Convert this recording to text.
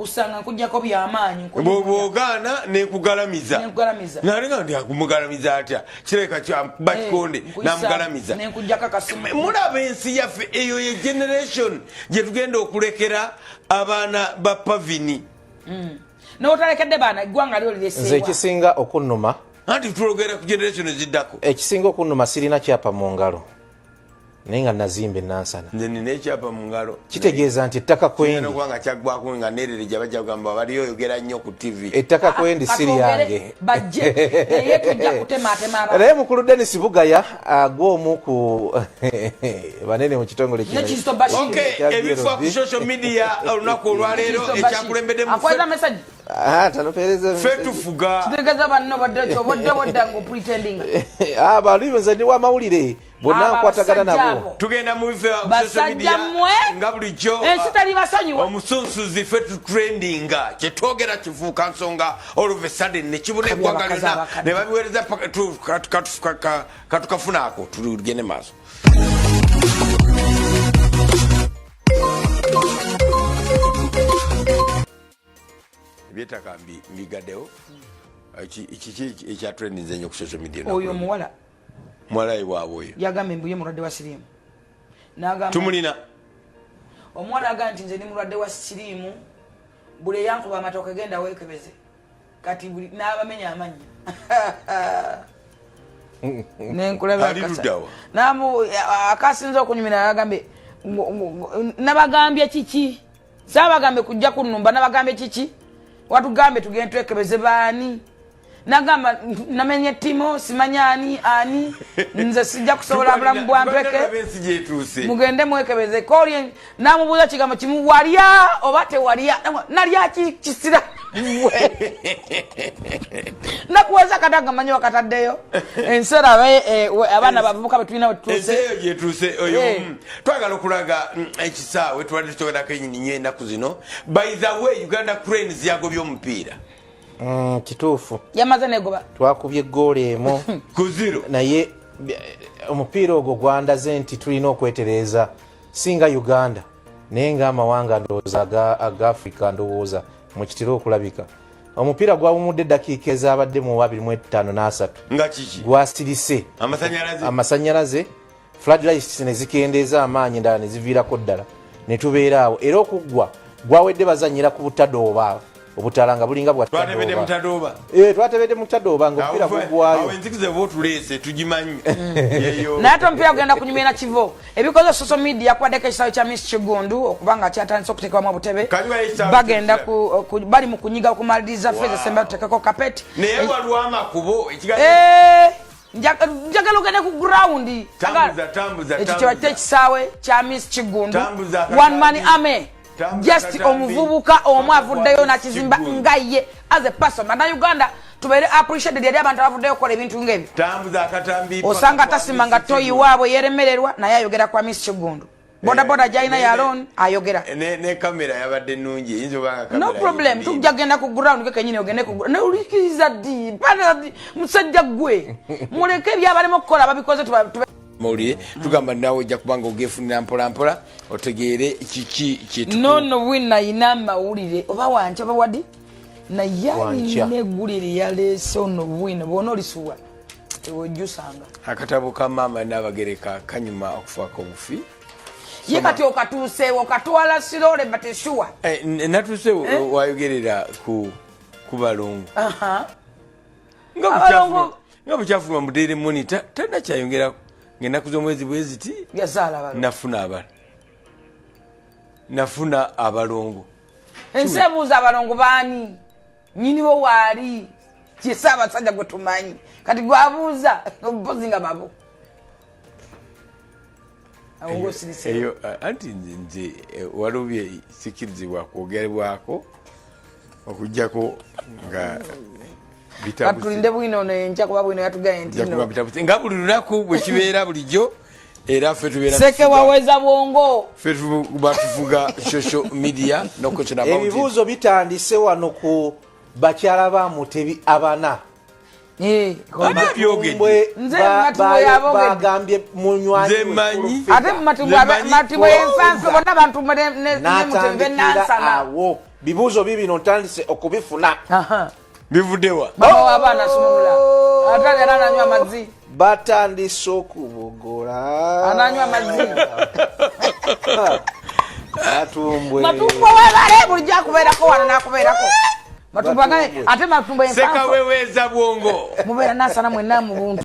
usanga kujjako by'amaanyi bw'ogaana nekugalamiza nalenga ndi akumugalamiza atya kireka bakikonde namugalamiza mulaba ensi yaffe eyo ye generation gye tugenda okulekera abaana ba pavini n'otalekedde baana eggwanga lyo lireseewa nze ekisinga okunnuma anti tulogera ku generation eziddako ekisinga okunnuma sirina kyapa mu ngalo naye nga nazimba enansana nze nina ekyapa mu ngalo kitegeeza nti ettaka kwendi kubanga kyaggwako nga nerere gye bajja kugamba baliyo oyogera nnyo ku tv ettaka kwendi siri yange bajje naye tujja kutematema abantu naye mukulu Dennis Bugaya agw'omu ku banene mu kitongole kino ebifa ku social media olunaku olwaleero ekyakulembedde mu akweza message tanopereza ffe tufuga kitegeeza banno badde ngo pretending bali nze wa mawulire bonna nkwatagana nabo tugenda mu bifa ku social media nga bulijjo ensi tali basonyiwa omusunsuzi ffe tutrendinga kyetwogera kifuuka nsonga all of a sudden ne kibuna eggwanga lyonna ne babiweereza katukafunaako tugende maaso eby'ettaka mbigaddewo ekyatrendinze nnyo ku social media oyo muwala mwalayi waabwe oyo yagamba embuye mulwadde wa siriimu tumulina omuwala agamba nti nze ni mulwadde wa siriimu buli yankuba amatooke genda weekebeze kati buli n'abamenya amannya nenkulaba akasinza okunyumira agambe nabagambye kiki saabagambe kujja kunnumba nabagambye kiki watugambe tugende twekebeze baani nagamba namenye timo simanyani ani nze sijja kusobola bulamu bwampeke mugende mwekebeze koli namubuuza kigambo kimu walya oba tewalya nalya kisira nakuweza katanga manyi wakataddeyo ensera abaana bavubuka betulina wetuse oyo twagala okulaga ekisaawe tubadde tutogerako nnyo ennaku zino by the way Uganda Cranes yagobye omupiira kituufu yamaze negoba twakubye goal emu ku 0 naye omupiira ogwo gwandaze nti tulina okwetereeza singa Uganda naye ng'amawanga ndowooza aga Africa ndowooza mukitera okulabika omupiira gwawumudde eddakiika ezabadde mu 25 nga kiki gwasirise amasanyalaze floodlights ne zikendeeza amaanyi endala ne ziviirako ddala ne tubeera awo era okuggwa gwawedde bazanyira ku butadooba obutalanga bulinga bwa twatebedde mutadooba twatebedde mutadooba nga omupiira gugwayo awo enzikize bootulese tugimanyi naye ate omupiira gugenda kunyumira kivo ebikoze social media kubaddeko ekisaawe kya Miss Kigundu okubanga kyatandise okuteekebwamu obutebe bagenda bali mu kunyiga okumaliriza feza semba tuteekeko kapeti naye waliwo amakubo njagala ogende ku ground ekyo kyebakita ekisaawe kya Miss Kigundu one man army just omuvubuka omu avuddeyo nakizimba nga ye as a person na Uganda tubeere appreciated yali abantu abavuddeyo okukola ebintu ng'ebyo osanga tasimanga toyi waabwe yeremererwa naye ayogera kwa Miss Kigundu bodaboda gyalina yalon ayogera ne kamera yabadde nnungi eyinza obanga kamera no problem tujja genda ku ground ke kenyini ogende ku ground ulikiriza ddi musajja gwe muleke ebyabalemu okukola babikoze mawulire tugamba nawe ojja kubanga ogefunira mpolampola otegeere kiki kyetu nono wina ina mawulire oba wancha oba wadi naye negulire yaleese ono wina bona olisuwa ewojjusanga akatabo ka maama n'abagereka kanyuma okufaako obufi ye kati okatuuseewo okatwala sirole bateshuwa natuuse wayogerera ku balongo nga bukyafuluma mu Daily Monitor tannakyayongerako ng'ennaku z'omwezi bwe ziti nafuna abalongo ensi ebuuza abalongo baani nyini bo waali kyesa abasajja gwe tumanyi kati gwabuuza mpozi nga babo eyo anti nze walubye sikirizibwa kwogerebwako okugjako nga katulinde bwino nenja kuba bwino yatugaye nti nga buli lunaku bwe kibeera bulijjo era ffe tubeera seke waweza bwongo ffe batuvuga social media n'okwekina ebibuuzo bitandise wano ku bakyala ba Mutebi abana bagambye munywanyi ate matimbwe ensanso bonna bantu ne Mutebi n'ansana awo bibuuzo bibino ntandise okubifuna. Bivuddewa. Mama w'abaana asumulula. Atali era ananywa amazzi. Batandise okubogola. Ananywa amazzi. Matumbwe. Matumbwe webale bulijjo akubeerako wano n'akubeerako. Matumbwe ate matumbo ensanvu. Seka weweeza bwongo. Mubeera n'asana mwenna mu buntu.